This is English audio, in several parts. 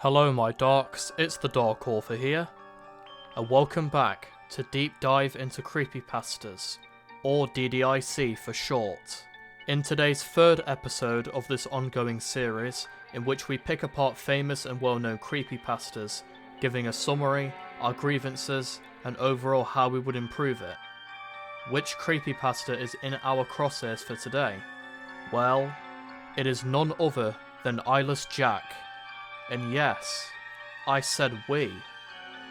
Hello my darks, it's the Dark Author here, and welcome back to Deep Dive into Creepypastas, or DDIC for short. In today's third episode of this ongoing series, in which we pick apart famous and well-known creepypastas, giving a summary, our grievances, and overall how we would improve it. Which creepypasta is in our crosshairs for today? Well, it is none other than Eyeless Jack. And yes, I said we,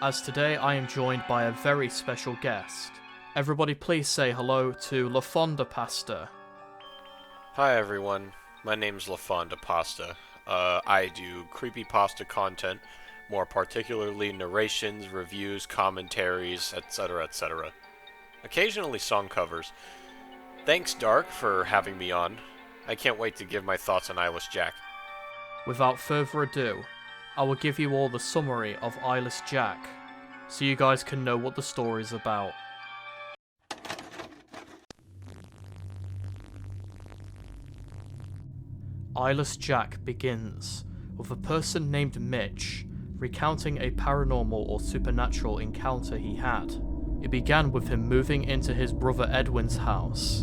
as today I am joined by a very special guest. Everybody please say hello to LafawndaPasta. Hi everyone, my name's LafawndaPasta. I do creepypasta content, more particularly narrations, reviews, commentaries, etc, etc. Occasionally song covers. Thanks Dark for having me on. I can't wait to give my thoughts on Eyeless Jack. Without further ado, I will give you all the summary of Eyeless Jack, so you guys can know what the story is about. Eyeless Jack begins with a person named Mitch recounting a paranormal or supernatural encounter he had. It began with him moving into his brother Edwin's house,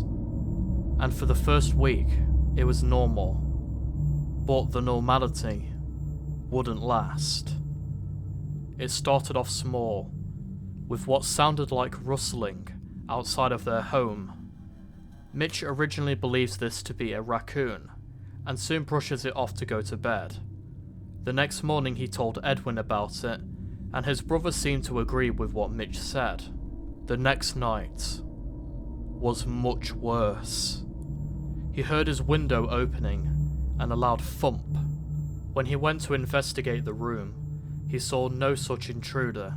and for the first week, it was normal. But the normality wouldn't last. It started off small, with what sounded like rustling outside of their home. Mitch originally believes this to be a raccoon, and soon brushes it off to go to bed. The next morning he told Edwin about it, and his brother seemed to agree with what Mitch said. The next night was much worse. He heard his window opening, and a loud thump. When he went to investigate the room, he saw no such intruder.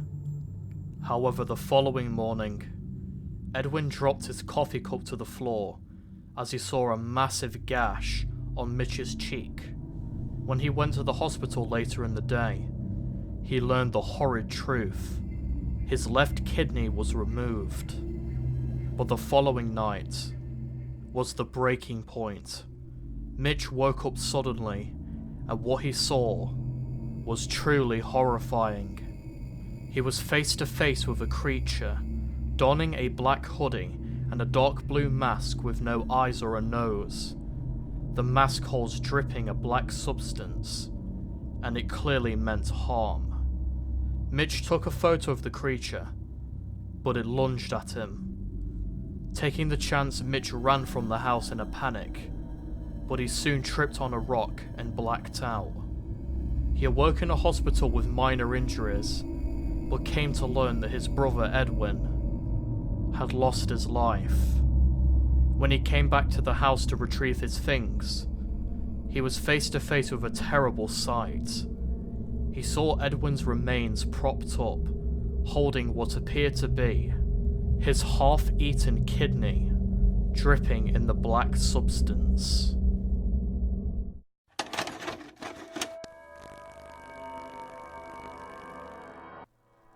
However, the following morning, Edwin dropped his coffee cup to the floor as he saw a massive gash on Mitch's cheek. When he went to the hospital later in the day, he learned the horrid truth. His left kidney was removed. But the following night was the breaking point. Mitch woke up suddenly, and what he saw was truly horrifying. He was face to face with a creature, donning a black hoodie and a dark blue mask with no eyes or a nose. The mask holes dripping a black substance, and it clearly meant harm. Mitch took a photo of the creature, but it lunged at him. Taking the chance, Mitch ran from the house in a panic, but he soon tripped on a rock and blacked out. He awoke in a hospital with minor injuries, but came to learn that his brother Edwin had lost his life. When he came back to the house to retrieve his things, he was face to face with a terrible sight. He saw Edwin's remains propped up, holding what appeared to be his half-eaten kidney, dripping in the black substance.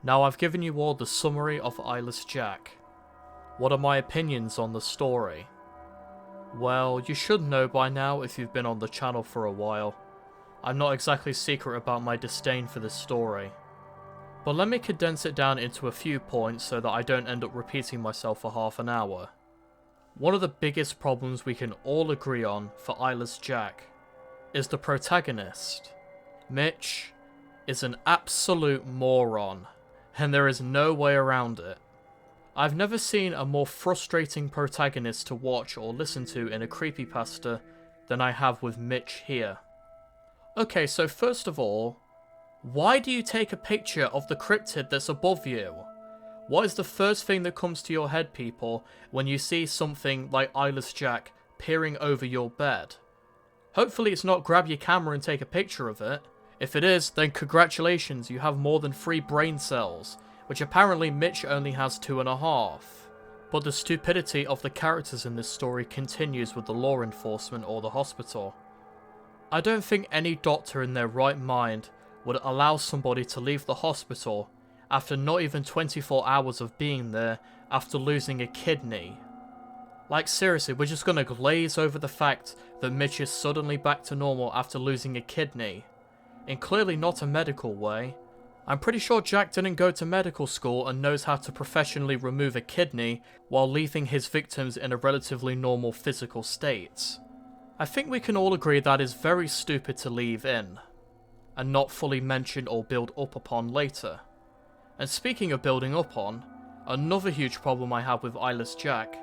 Now I've given you all the summary of Eyeless Jack. What are my opinions on the story? Well, you should know by now if you've been on the channel for a while. I'm not exactly secret about my disdain for this story. But let me condense it down into a few points so that I don't end up repeating myself for half an hour. One of the biggest problems we can all agree on for Eyeless Jack is the protagonist. Mitch is an absolute moron, and there is no way around it. I've never seen a more frustrating protagonist to watch or listen to in a creepypasta than I have with Mitch here. Okay, so first of all, why do you take a picture of the cryptid that's above you? What is the first thing that comes to your head, people, when you see something like Eyeless Jack peering over your bed? Hopefully it's not grab your camera and take a picture of it. If it is, then congratulations, you have more than 3 brain cells, which apparently Mitch only has 2.5. But the stupidity of the characters in this story continues with the law enforcement or the hospital. I don't think any doctor in their right mind would allow somebody to leave the hospital after not even 24 hours of being there after losing a kidney. Like seriously, we're just gonna glaze over the fact that Mitch is suddenly back to normal after losing a kidney. in clearly not a medical way. I'm pretty sure Jack didn't go to medical school and knows how to professionally remove a kidney while leaving his victims in a relatively normal physical state. I think we can all agree that is very stupid to leave in, and not fully mention or build up upon later. And speaking of building up on, another huge problem I have with Eyeless Jack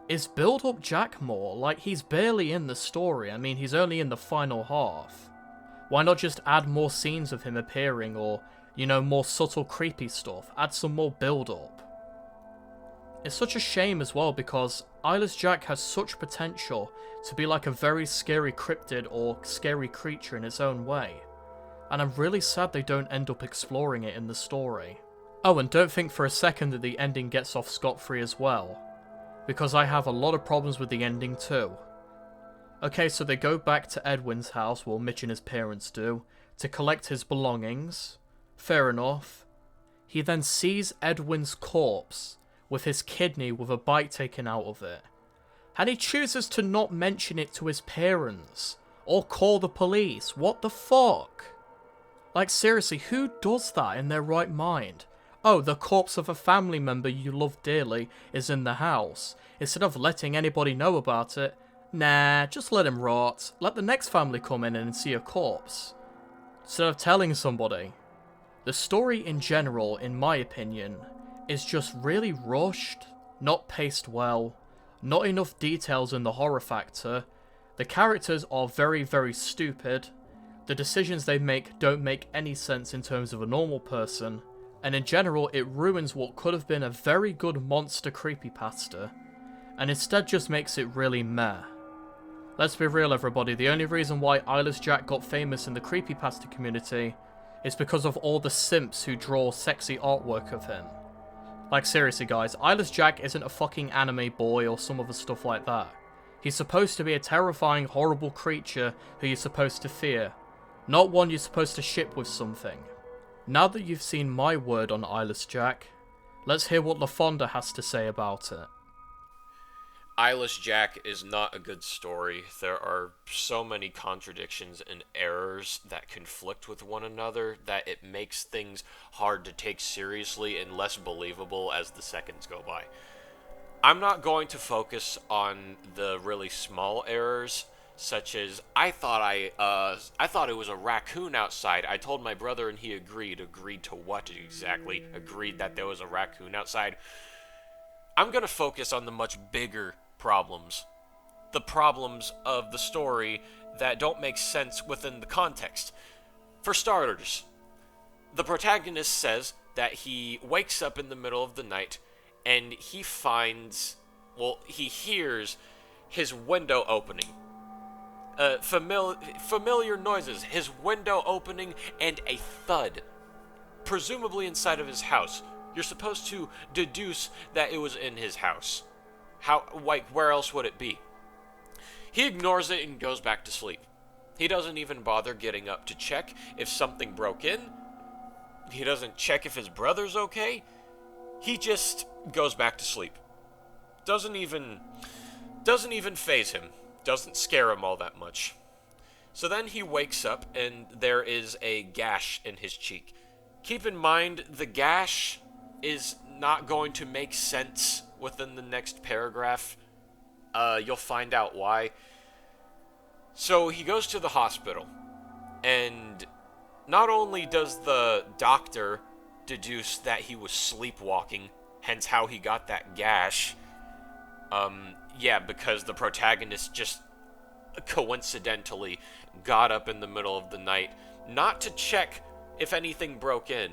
is build up Jack more. Like, he's barely in the story. I mean, he's only in the final half. Why not just add more scenes of him appearing, or, you know, more subtle creepy stuff? Add some more build up. It's such a shame as well, because Eyeless Jack has such potential to be like a very scary cryptid or scary creature in its own way. And I'm really sad they don't end up exploring it in the story. Oh, and don't think for a second that the ending gets off scot-free as well, because I have a lot of problems with the ending too. Okay, so they go back to Edwin's house, well, Mitch and his parents do, to collect his belongings. Fair enough. He then sees Edwin's corpse with his kidney with a bite taken out of it. And he chooses to not mention it to his parents, or call the police. What the fuck? Like, seriously, who does that in their right mind? Oh, the corpse of a family member you love dearly is in the house. Instead of letting anybody know about it, nah, just let him rot. Let the next family come in and see a corpse, instead of telling somebody. The story in general, in my opinion, is just really rushed, not paced well, not enough details in the horror factor. The characters are very, very stupid. The decisions they make don't make any sense in terms of a normal person, and in general it ruins what could have been a very good monster creepypasta, and instead just makes it really meh. Let's be real everybody, the only reason why Eyeless Jack got famous in the creepypasta community is because of all the simps who draw sexy artwork of him. Like, seriously guys, Eyeless Jack isn't a fucking anime boy or some other stuff like that. He's supposed to be a terrifying, horrible creature who you're supposed to fear, not one you're supposed to ship with something. Now that you've seen my word on Eyeless Jack, let's hear what LaFawnda has to say about it. Eyeless Jack is not a good story. There are so many contradictions and errors that conflict with one another that it makes things hard to take seriously and less believable as the seconds go by. I'm not going to focus on the really small errors, such as I thought it was a raccoon outside. I told my brother and he agreed. Agreed to what exactly? Agreed that there was a raccoon outside. I'm going to focus on the much bigger problems. The problems of the story that don't make sense within the context. For starters, the protagonist says that he wakes up in the middle of the night and he hears his window opening. Familiar noises, his window opening and a thud, presumably inside of his house. You're supposed to deduce that it was in his house. Where else would it be? He ignores it and goes back to sleep. He doesn't even bother getting up to check if something broke in. He doesn't check if his brother's okay. He just goes back to sleep. Doesn't even faze him. Doesn't scare him all that much. So then he wakes up and there is a gash in his cheek. Keep in mind, the gash is not going to make sense within the next paragraph. You'll find out why. So he goes to the hospital, and not only does the doctor deduce that he was sleepwalking, hence how he got that gash, because the protagonist just coincidentally got up in the middle of the night, not to check if anything broke in,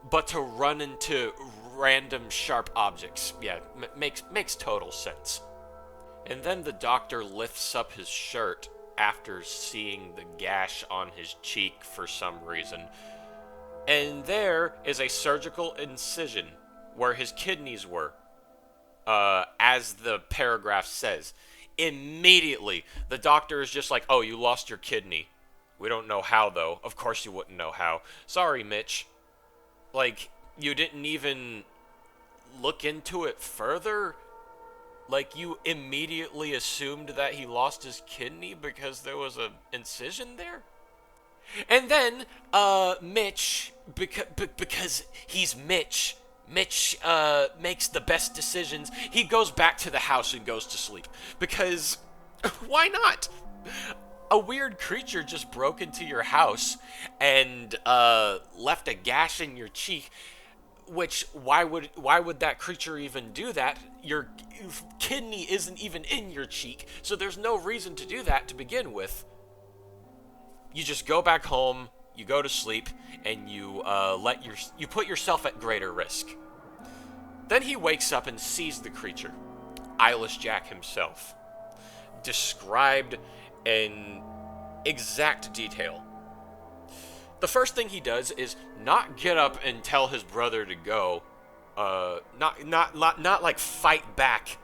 but to run into random sharp objects. Yeah, makes total sense. And then the doctor lifts up his shirt after seeing the gash on his cheek for some reason. And there is a surgical incision where his kidneys were, as the paragraph says. Immediately, the doctor is just like, oh, you lost your kidney. We don't know how, though. Of course you wouldn't know how. Sorry, Mitch. Like, you didn't even look into it further? Like, you immediately assumed that he lost his kidney because there was an incision there? And then, Mitch, because he's Mitch, makes the best decisions. He goes back to the house and goes to sleep. Because, why not? A weird creature just broke into your house and, left a gash in your cheek. Which, why would that creature even do that? Your kidney isn't even in your cheek, so there's no reason to do that to begin with. You just go back home, you go to sleep, and you put yourself at greater risk. Then he wakes up and sees the creature, Eyeless Jack himself, described in exact detail. The first thing he does is not get up and tell his brother to go, not like fight back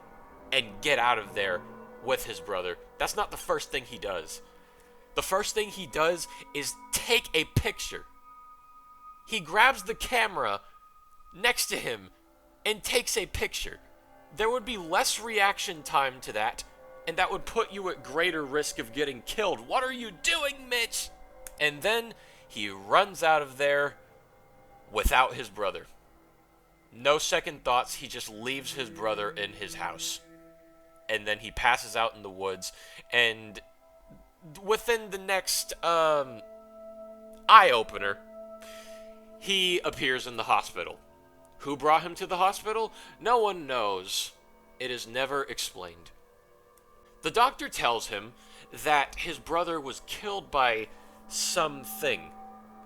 and get out of there with his brother. That's not the first thing he does. The first thing he does is take a picture. He grabs the camera next to him and takes a picture. There would be less reaction time to that, and that would put you at greater risk of getting killed. What are you doing, Mitch? And then he runs out of there without his brother. No second thoughts, he just leaves his brother in his house. And then he passes out in the woods, and within the next eye-opener, he appears in the hospital. Who brought him to the hospital? No one knows. It is never explained. The doctor tells him that his brother was killed by something,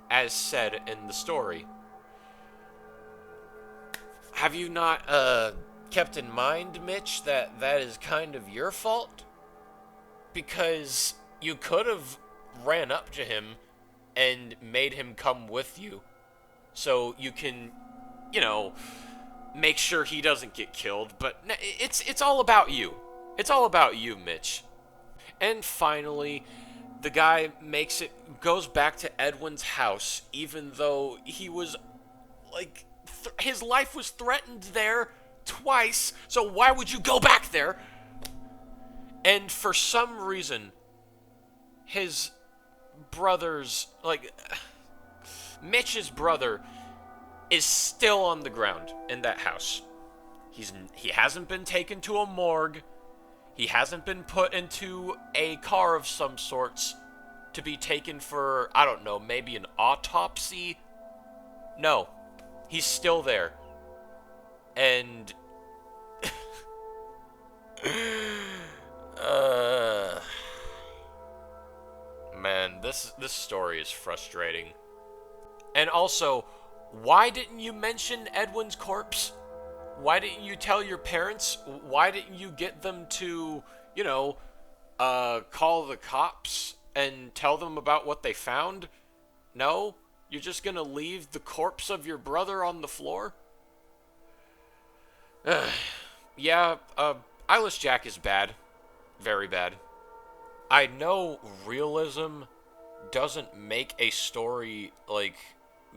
as said in the story. Have you not kept in mind, Mitch, that that is kind of your fault? Because you could have ran up to him and made him come with you, so you can, make sure he doesn't get killed. But it's all about you. It's all about you, Mitch. And finally, the guy goes back to Edwin's house, even though he was, his life was threatened there twice, so why would you go back there? And for some reason, his brother's, Mitch's brother is still on the ground in that house. He hasn't been taken to a morgue. He hasn't been put into a car of some sorts to be taken for, I don't know, maybe an autopsy? No. He's still there. And man, this story is frustrating. And also, why didn't you mention Edwin's corpse? Why didn't you tell your parents? Why didn't you get them to, call the cops and tell them about what they found? No? You're just gonna leave the corpse of your brother on the floor? Yeah, Eyeless Jack is bad. Very bad. I know realism doesn't make a story,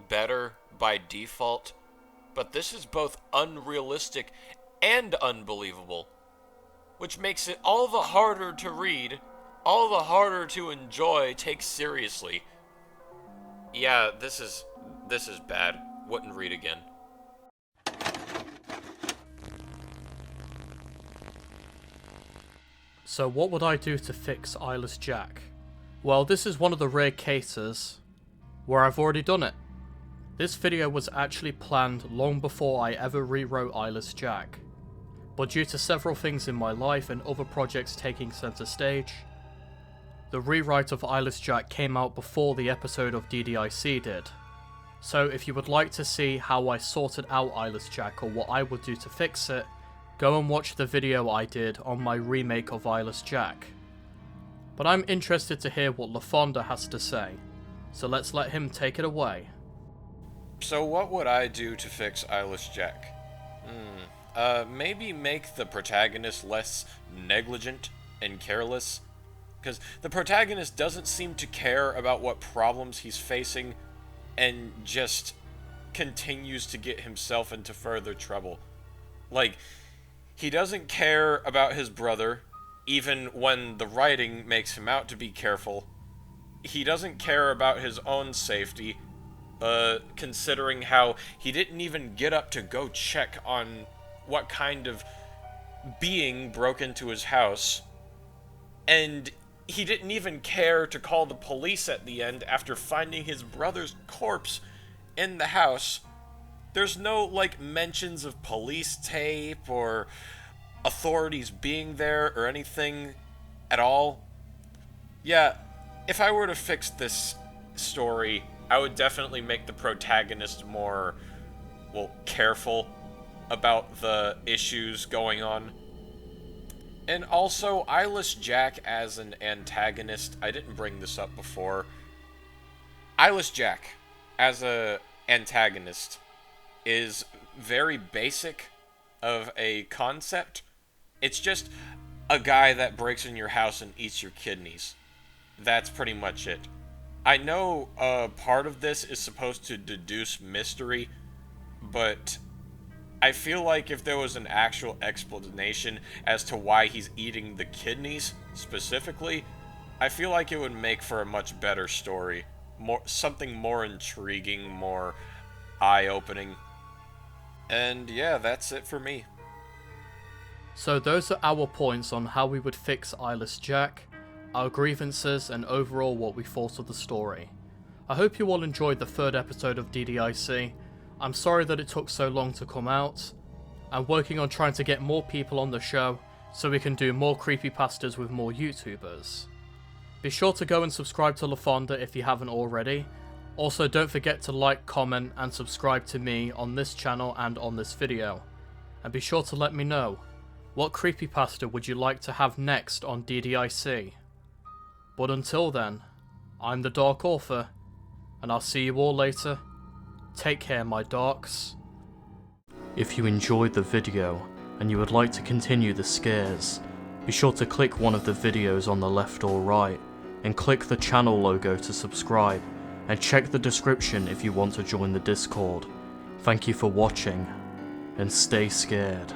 better by default, but this is both unrealistic and unbelievable, which makes it all the harder to read, all the harder to enjoy, take seriously. Yeah, this is bad. Wouldn't read again. So what would I do to fix Eyeless Jack? Well, this is one of the rare cases where I've already done it. This video was actually planned long before I ever rewrote Eyeless Jack, but due to several things in my life and other projects taking center stage, the rewrite of Eyeless Jack came out before the episode of DDIC did. So if you would like to see how I sorted out Eyeless Jack or what I would do to fix it, go and watch the video I did on my remake of Eyeless Jack. But I'm interested to hear what LaFawnda has to say, so let's let him take it away. So what would I do to fix Eyeless Jack? Maybe make the protagonist less negligent and careless. Because the protagonist doesn't seem to care about what problems he's facing and just continues to get himself into further trouble. He doesn't care about his brother, even when the writing makes him out to be careful. he doesn't care about his own safety, considering how he didn't even get up to go check on what kind of being broke into his house, and he didn't even care to call the police at the end after finding his brother's corpse in the house. There's no, like, mentions of police tape or authorities being there or anything at all. Yeah, if I were to fix this story, I would definitely make the protagonist more, well, careful about the issues going on. And also, Eyeless Jack as an antagonist, I didn't bring this up before. Eyeless Jack as a antagonist is very basic of a concept. It's just a guy that breaks in your house and eats your kidneys. That's pretty much it. I know part of this is supposed to deduce mystery, but I feel like if there was an actual explanation as to why he's eating the kidneys specifically, I feel like it would make for a much better story. Something more intriguing, more eye-opening. And yeah, that's it for me. So those are our points on how we would fix Eyeless Jack, our grievances, and overall what we thought of the story. I hope you all enjoyed the third episode of DDIC. I'm sorry that it took so long to come out. I'm working on trying to get more people on the show so we can do more creepypastas with more YouTubers. Be sure to go and subscribe to LaFawnda if you haven't already. Also, don't forget to like, comment, and subscribe to me on this channel and on this video. And be sure to let me know, what creepypasta would you like to have next on DDIC? But until then, I'm the Dark Author, and I'll see you all later. Take care, my darks. If you enjoyed the video, and you would like to continue the scares, be sure to click one of the videos on the left or right, and click the channel logo to subscribe, and check the description if you want to join the Discord. Thank you for watching, and stay scared.